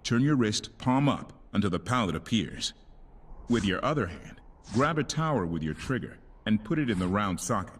Turn your wrist palm up until the pallet appears. With your other hand, grab a tower with your trigger and put it in the round socket.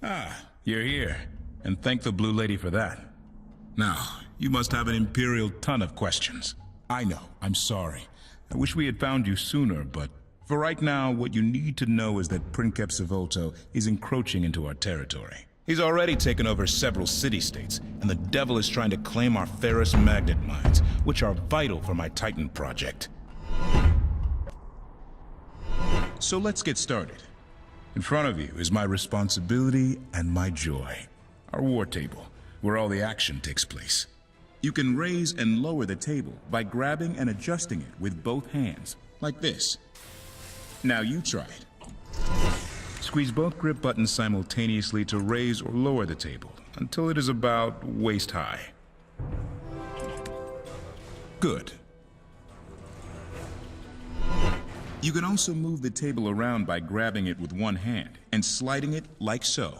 Ah, you're here, and thank the Blue Lady for that. Now, you must have an imperial ton of questions. I know, I'm sorry. I wish we had found you sooner, but for right now, what you need to know is that Princeps Volto is encroaching into our territory. He's already taken over several city-states, and the devil is trying to claim our ferrous magnet mines, which are vital for my Titan project. So let's get started. In front of you is my responsibility and my joy. Our war table, where all the action takes place. You can raise and lower the table by grabbing and adjusting it with both hands, like this. Now you try it. Squeeze both grip buttons simultaneously to raise or lower the table until it is about waist high. Good. You can also move the table around by grabbing it with one hand and sliding it like so.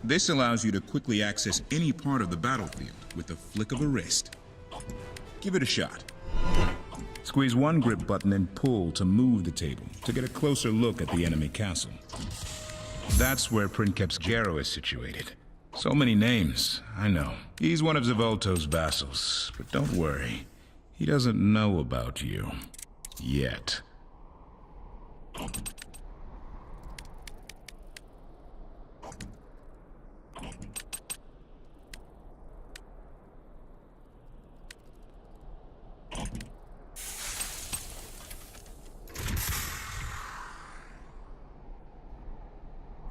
This allows you to quickly access any part of the battlefield with the flick of a wrist. Give it a shot. Squeeze one grip button and pull to move the table to get a closer look at the enemy castle. That's where Princeps Gero is situated. So many names, I know. He's one of Zavolto's vassals, but don't worry. He doesn't know about you. Yet.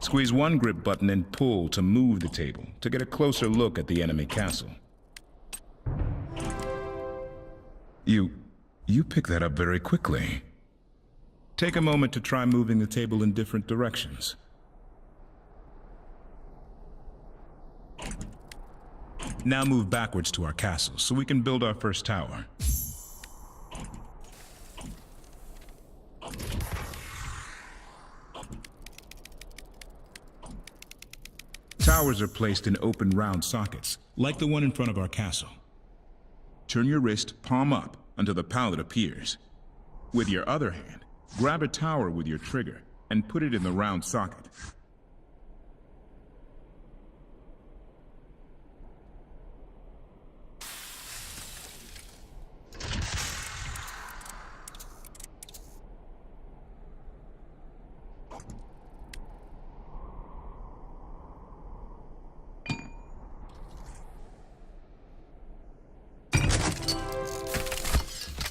Squeeze one grip button and pull to move the table to get a closer look at the enemy castle. You pick that up very quickly. Take a moment to try moving the table in different directions. Now move backwards to our castle so we can build our first tower. Towers are placed in open round sockets, like the one in front of our castle. Turn your wrist palm up until the pallet appears. With your other hand, grab a tower with your trigger and put it in the round socket.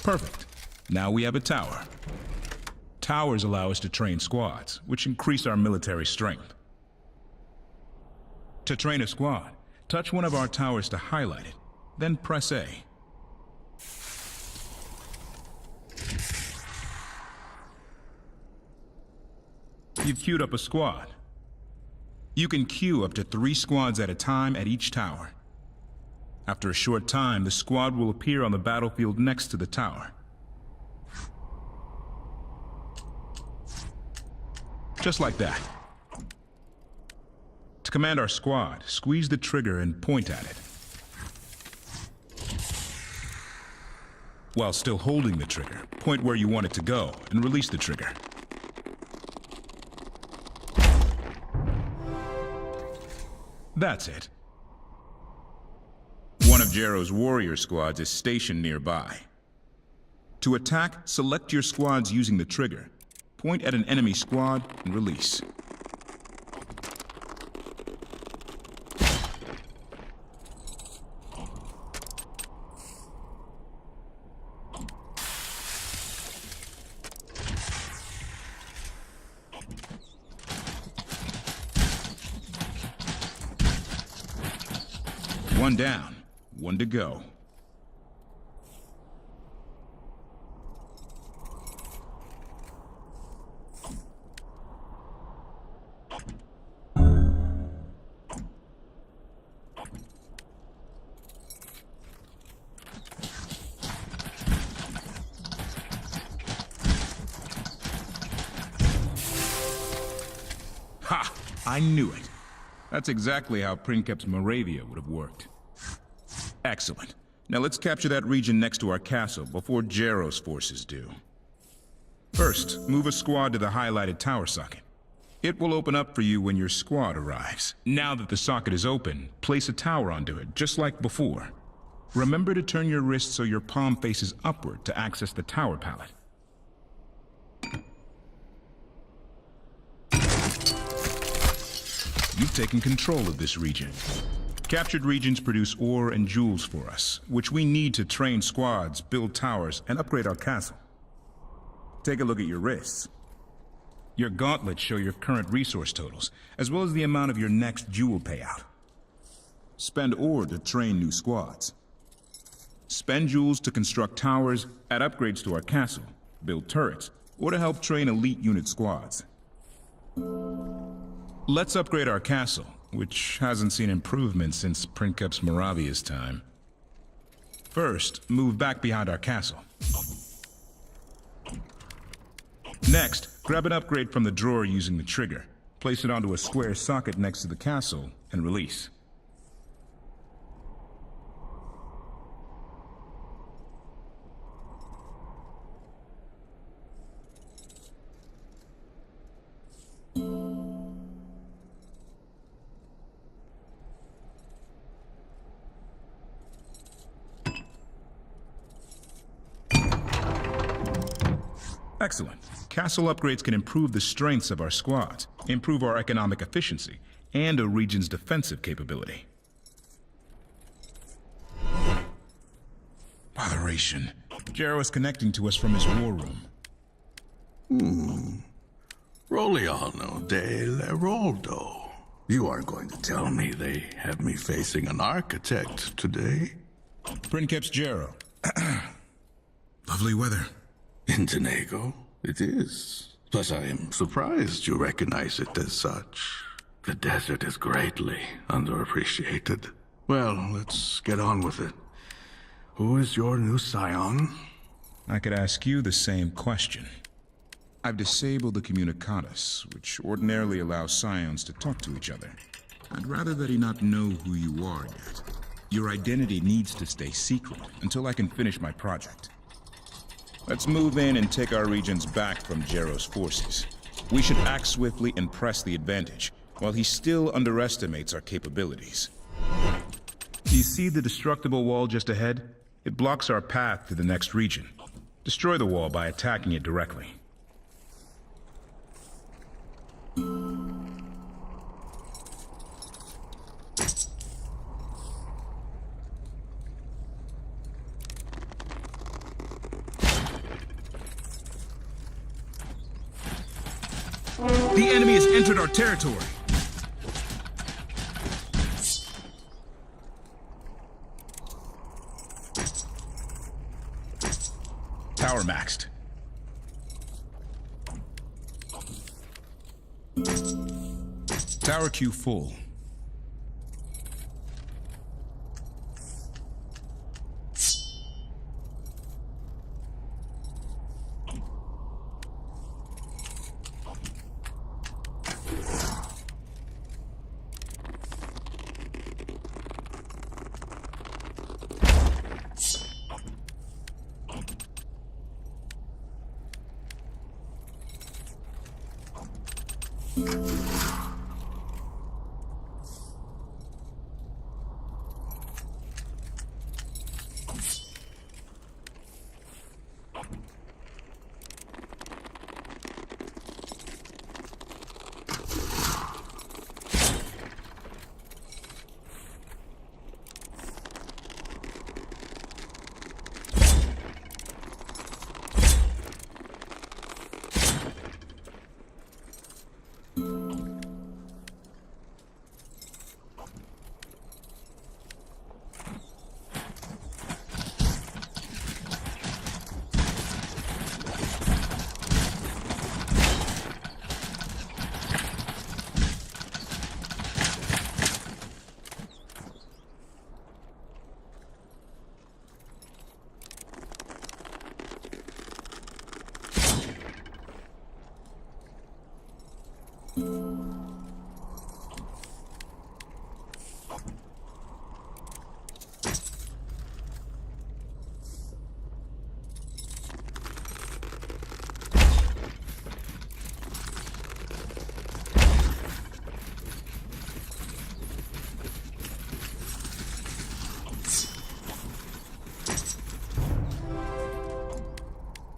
Perfect. Now we have a tower. Towers allow us to train squads, which increase our military strength. To train a squad, touch one of our towers to highlight it, then press A. You've queued up a squad. You can queue up to 3 squads at a time at each tower. After a short time, the squad will appear on the battlefield next to the tower. Just like that. To command our squad, squeeze the trigger and point at it. While still holding the trigger, point where you want it to go and release the trigger. That's it. One of Jero's warrior squads is stationed nearby. To attack, select your squads using the trigger. Point at an enemy squad and release. One down, one to go. Ha! I knew it. That's exactly how Princeps Moravia would have worked. Excellent. Now let's capture that region next to our castle before Jero's forces do. First, move a squad to the highlighted tower socket. It will open up for you when your squad arrives. Now that the socket is open, place a tower onto it, just like before. Remember to turn your wrist so your palm faces upward to access the tower pallet. You've taken control of this region. Captured regions produce ore and jewels for us, which we need to train squads, build towers, and upgrade our castle. Take a look at your wrists. Your gauntlets show your current resource totals, as well as the amount of your next jewel payout. Spend ore to train new squads. Spend jewels to construct towers, add upgrades to our castle, build turrets, or to help train elite unit squads. Let's upgrade our castle, which hasn't seen improvement since Princeps Moravia's time. First, move back behind our castle. Next, grab an upgrade from the drawer using the trigger. Place it onto a square socket next to the castle, and release. Excellent. Castle upgrades can improve the strengths of our squads, improve our economic efficiency, and a region's defensive capability. Botheration. Jero is connecting to us from his war room. Roliano de Leroldo. You are going to tell me they have me facing an architect today? Princeps Jero. Lovely weather. In Tenego, it is. Plus, I am surprised you recognize it as such. The desert is greatly underappreciated. Well, let's get on with it. Who is your new scion? I could ask you the same question. I've disabled the communicatus, which ordinarily allows scions to talk to each other. I'd rather that he not know who you are yet. Your identity needs to stay secret until I can finish my project. Let's move in and take our regions back from Jero's forces. We should act swiftly and press the advantage, while he still underestimates our capabilities. Do you see the destructible wall just ahead? It blocks our path to the next region. Destroy the wall by attacking it directly. The enemy has entered our territory. Tower maxed. Tower queue full.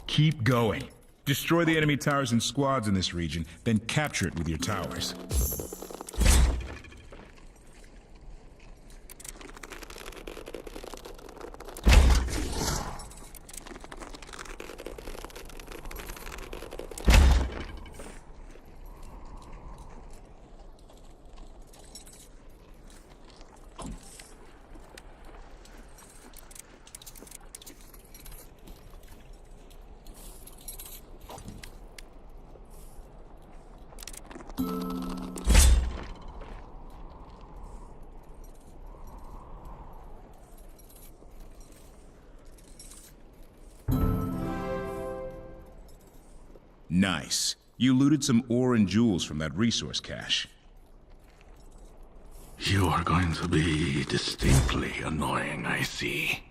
Keep going. Destroy the enemy towers in squads in this region, then capture it with your towers. Nice. You looted some ore and jewels from that resource cache. You are going to be distinctly annoying, I see.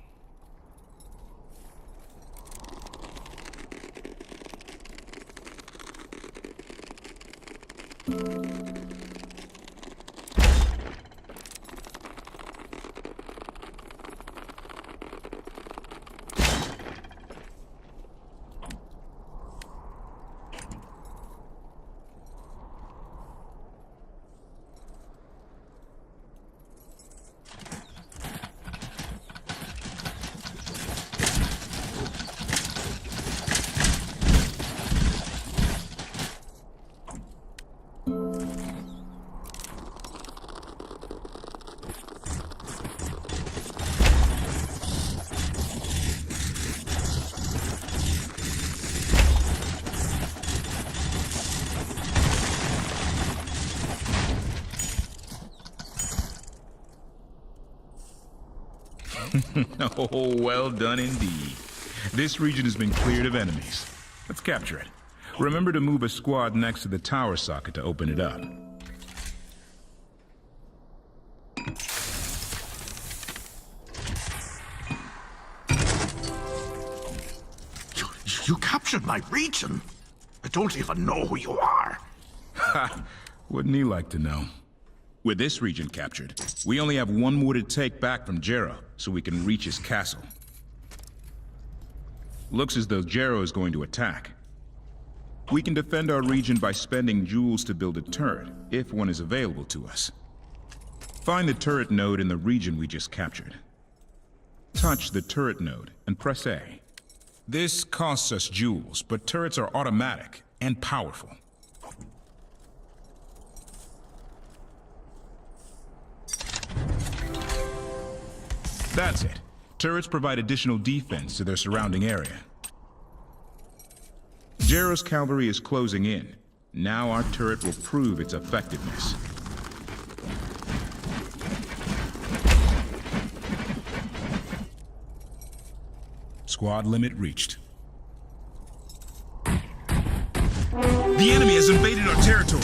Oh, well done indeed. This region has been cleared of enemies. Let's capture it. Remember to move a squad next to the tower socket to open it up. You captured my region? I don't even know who you are. Ha! Wouldn't he like to know? With this region captured, we only have one more to take back from Jero, so we can reach his castle. Looks as though Jero is going to attack. We can defend our region by spending jewels to build a turret, if one is available to us. Find the turret node in the region we just captured. Touch the turret node and press A. This costs us jewels, but turrets are automatic and powerful. That's it. Turrets provide additional defense to their surrounding area. Jero's cavalry is closing in. Now our turret will prove its effectiveness. Squad limit reached. The enemy has invaded our territory.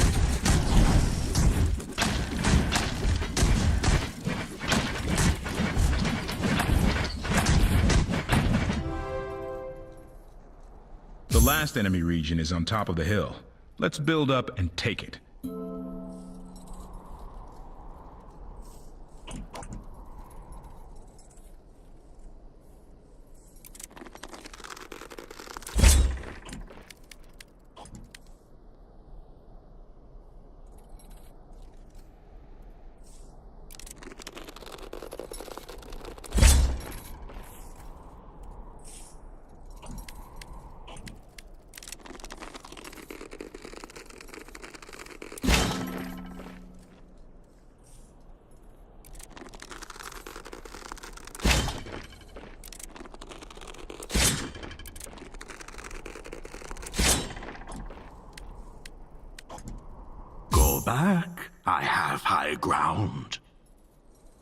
The last enemy region is on top of the hill. Let's build up and take it. Back. I have high ground.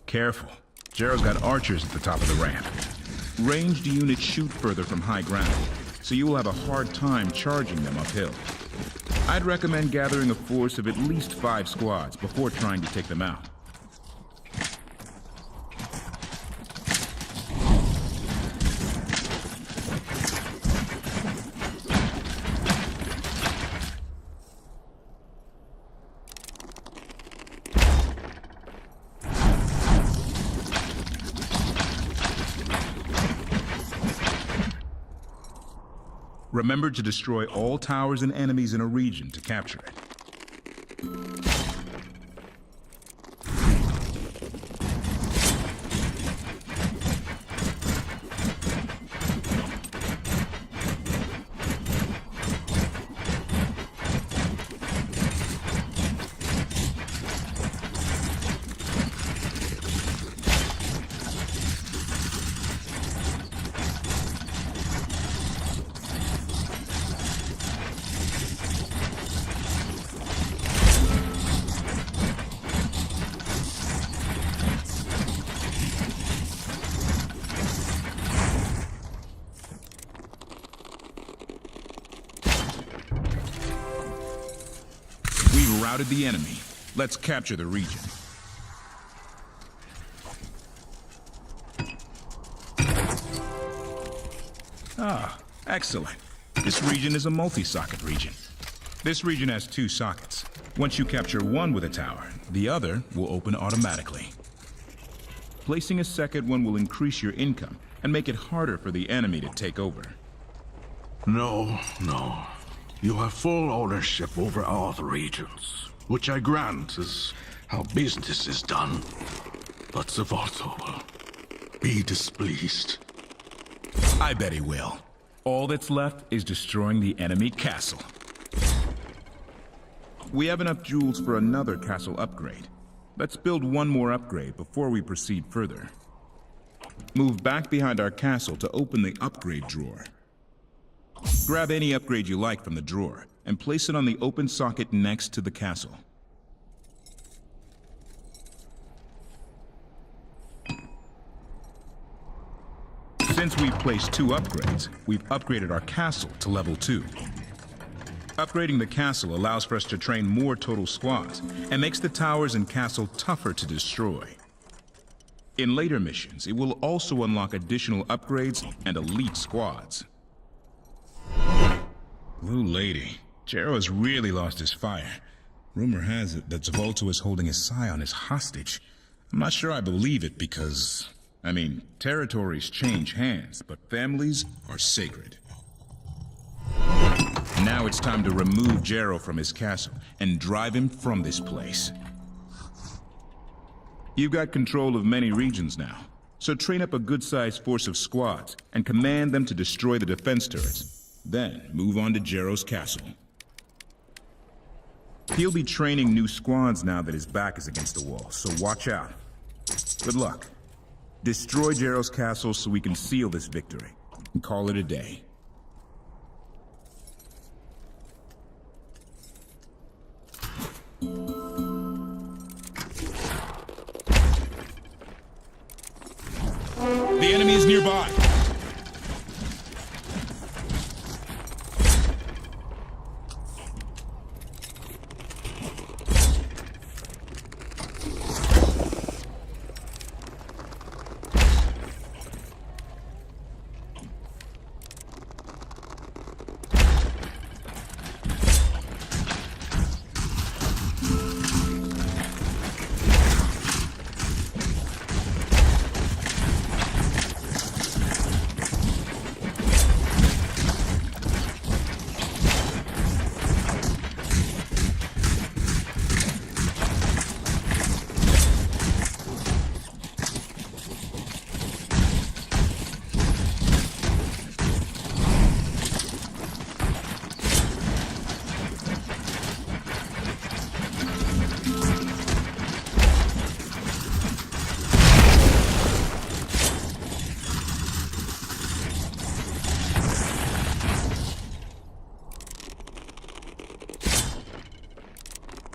Careful. Jero's got archers at the top of the ramp. Ranged units shoot further from high ground, so you will have a hard time charging them uphill. I'd recommend gathering a force of at least 5 squads before trying to take them out. Remember to destroy all towers and enemies in a region to capture it. Routed the enemy. Let's capture the region. Ah, excellent. This region is a multi-socket region. This region has 2 sockets. Once you capture one with a tower, the other will open automatically. Placing a second one will increase your income and make it harder for the enemy to take over. No. You have full ownership over all the regions, which I grant is how business is done. But the Vaulto will be displeased. I bet he will. All that's left is destroying the enemy castle. We have enough jewels for another castle upgrade. Let's build one more upgrade before we proceed further. Move back behind our castle to open the upgrade drawer. Grab any upgrade you like from the drawer and place it on the open socket next to the castle. Since we've placed 2 upgrades, we've upgraded our castle to level 2. Upgrading the castle allows for us to train more total squads and makes the towers and castle tougher to destroy. In later missions, it will also unlock additional upgrades and elite squads. Blue Lady, Jero has really lost his fire. Rumor has it that Zavolto is holding his scion as hostage. I'm not sure I believe it because, territories change hands, but families are sacred. Now it's time to remove Jero from his castle and drive him from this place. You've got control of many regions now, so train up a good-sized force of squads and command them to destroy the defense turrets. Then move on to Jero's castle. He'll be training new squads now that his back is against the wall, so watch out. Good luck. Destroy Jero's castle so we can seal this victory and call it a day.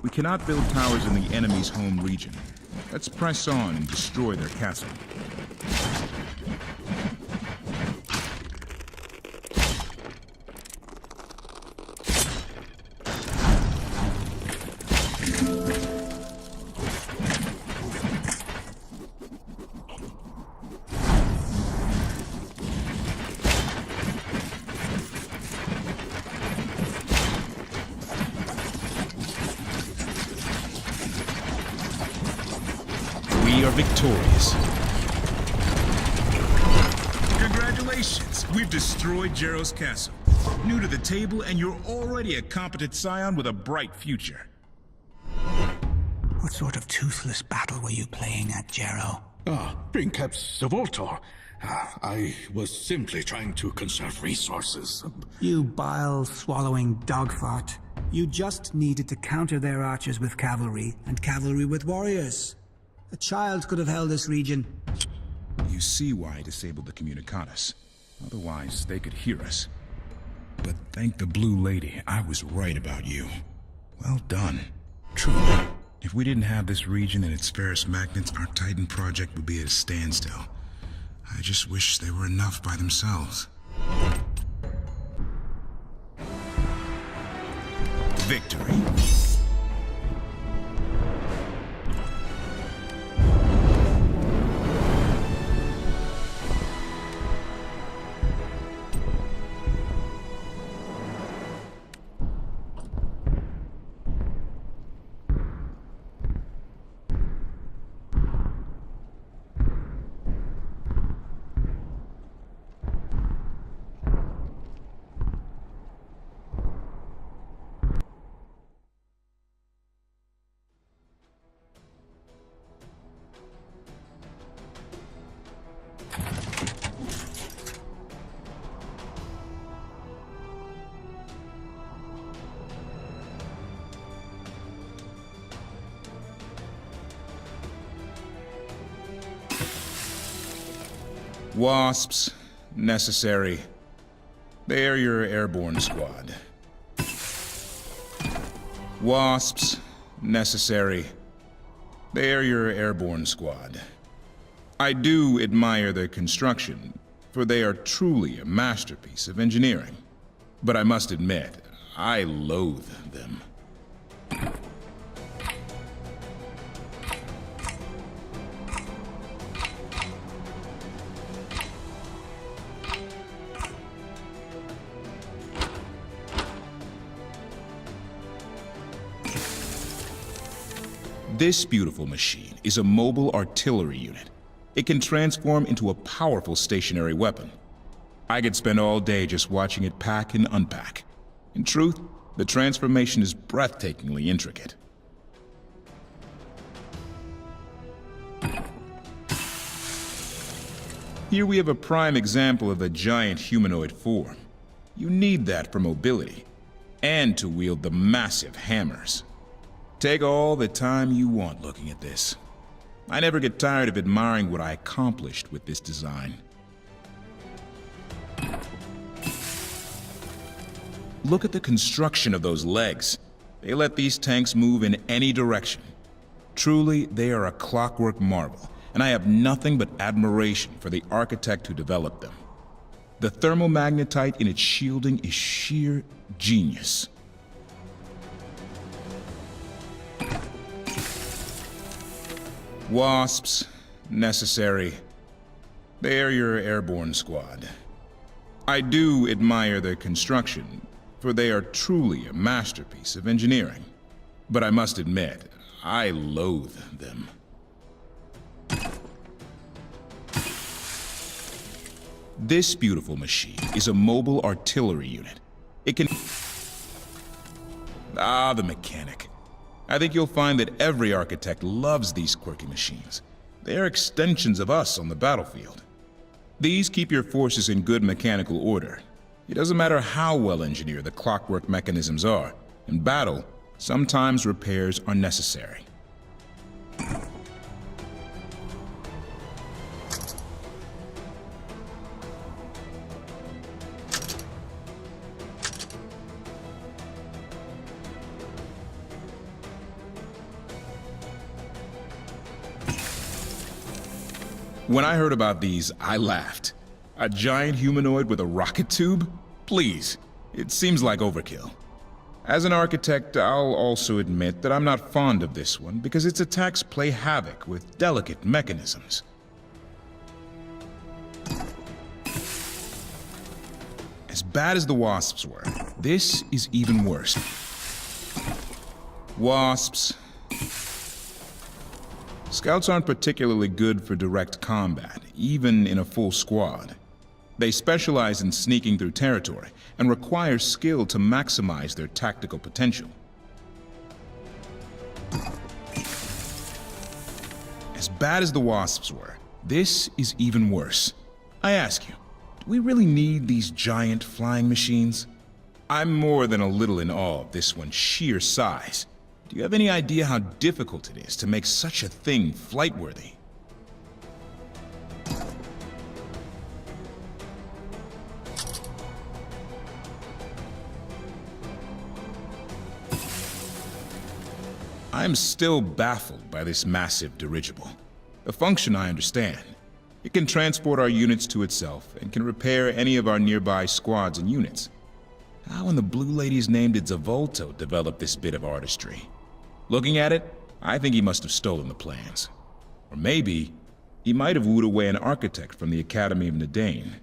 We cannot build towers in the enemy's home region. Let's press on and destroy their castle. We are victorious. Congratulations! We've destroyed Jero's castle. New to the table, and you're already a competent scion with a bright future. What sort of toothless battle were you playing at, Jero? Princeps the Voltor. I was simply trying to conserve resources. You bile-swallowing dogfart. You just needed to counter their archers with cavalry, and cavalry with warriors. A child could have held this region. You see why I disabled the communicatus. Otherwise, they could hear us. But thank the Blue Lady, I was right about you. Well done. Truly. If we didn't have this region and its ferrous magnets, our Titan project would be at a standstill. I just wish they were enough by themselves. Victory. Wasps, necessary. They are your airborne squad. Wasps, necessary. They are your airborne squad. I do admire their construction, for they are truly a masterpiece of engineering. But I must admit, I loathe them. This beautiful machine is a mobile artillery unit. It can transform into a powerful stationary weapon. I could spend all day just watching it pack and unpack. In truth, the transformation is breathtakingly intricate. Here we have a prime example of a giant humanoid form. You need that for mobility, and to wield the massive hammers. Take all the time you want looking at this. I never get tired of admiring what I accomplished with this design. Look at the construction of those legs. They let these tanks move in any direction. Truly, they are a clockwork marvel, and I have nothing but admiration for the architect who developed them. The thermomagnetite in its shielding is sheer genius. Wasps, necessary. They are your airborne squad. I do admire their construction, for they are truly a masterpiece of engineering. But I must admit, I loathe them. This beautiful machine is a mobile artillery unit. It can... the mechanic. I think you'll find that every architect loves these quirky machines. They are extensions of us on the battlefield. These keep your forces in good mechanical order. It doesn't matter how well engineered the clockwork mechanisms are. In battle, sometimes repairs are necessary. When I heard about these, I laughed. A giant humanoid with a rocket tube? Please, it seems like overkill. As an architect, I'll also admit that I'm not fond of this one because its attacks play havoc with delicate mechanisms. As bad as the wasps were, this is even worse. Wasps. Scouts aren't particularly good for direct combat, even in a full squad. They specialize in sneaking through territory and require skill to maximize their tactical potential. As bad as the wasps were, this is even worse. I ask you, do we really need these giant flying machines? I'm more than a little in awe of this one's sheer size. Do you have any idea how difficult it is to make such a thing flight-worthy? I'm still baffled by this massive dirigible. The function I understand. It can transport our units to itself and can repair any of our nearby squads and units. How in the Blue Lady's name did Zavolto develop this bit of artistry? Looking at it, I think he must have stolen the plans. Or maybe, he might have wooed away an architect from the Academy of Nadane.